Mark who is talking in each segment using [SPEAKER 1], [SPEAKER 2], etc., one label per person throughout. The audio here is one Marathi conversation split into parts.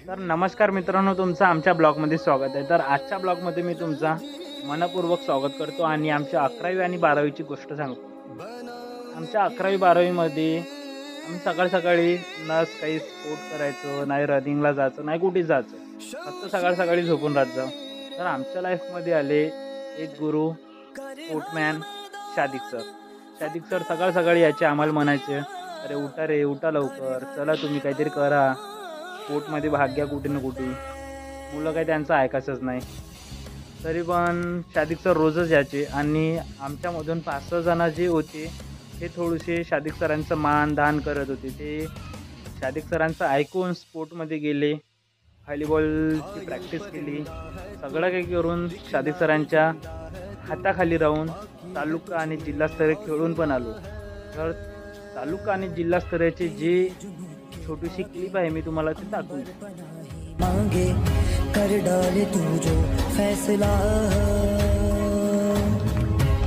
[SPEAKER 1] तर नमस्कार मित्रांनो, तुमचं आमच्या ब्लॉगमध्ये स्वागत आहे। तर आजच्या ब्लॉगमध्ये मी तुमचा मनपूर्वक स्वागत करतो आणि आमच्या 11वी आणि 12वीची गोष्ट सांगतो। आमच्या 11वी 12वीमध्ये आम्ही सकाळी ना काही स्पोर्ट करायचो, नाही रनिंगला जायचो, नाही कुठेच जायचो, फक्त सकाळी झोपून राहत जाऊ। तर आमच्या लाईफमध्ये आले एक गुरु, स्पोर्टमॅन शादिक सर। शादिक सर सकाळी यायचे, आम्हाला म्हणायचे, अरे उठा रे, उठा लवकर, चला तुम्ही काहीतरी करा, स्पोर्टमध्ये भाग घ्या कुठे ना कुठे। मुलं काही त्यांचं ऐकायचंच नाही। तरी पण शादिक सर रोजच यायचे आणि आमच्यामधून 5-6 जण जे होते ते थोडेसे शादिक सरांचं मानदान करत होते। ते शादिक सरांचं ऐकून स्पोर्टमध्ये गेले, व्हॉलीबॉलची प्रॅक्टिस केली, सगळं काही करून शादिक सरांच्या हाताखाली राहून तालुका आणि जिल्हास्तरीय खेळून पण आलो। तर तालुका आणि जिल्हास्तरीयचे जे छोटीशी क्लिप आहे, मी तुम्हाला ती दाखवतो।
[SPEAKER 2] मांगे कर डाले तू जो फैसला,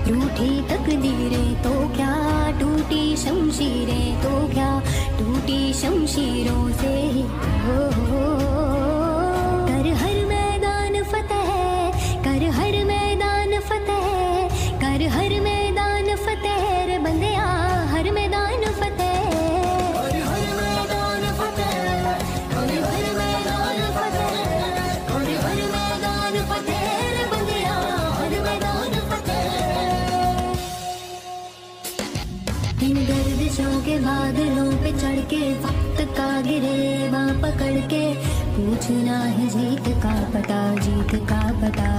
[SPEAKER 3] रूठी तकदीरें तो क्या, टूटी शमशीरें तो क्या, टूटी शमशीरों से ही हो। कर हर मैदान फतेह, कर हर मैदान फतेह, कर हर मैदान फतेह रे बंदिया, हर मैदान फतेह। इन गर्दिशों के बादलों पे चढ़ के वक्त का गिरेबां पकड़ के, पूछना है जीत का पता, जीत का पता।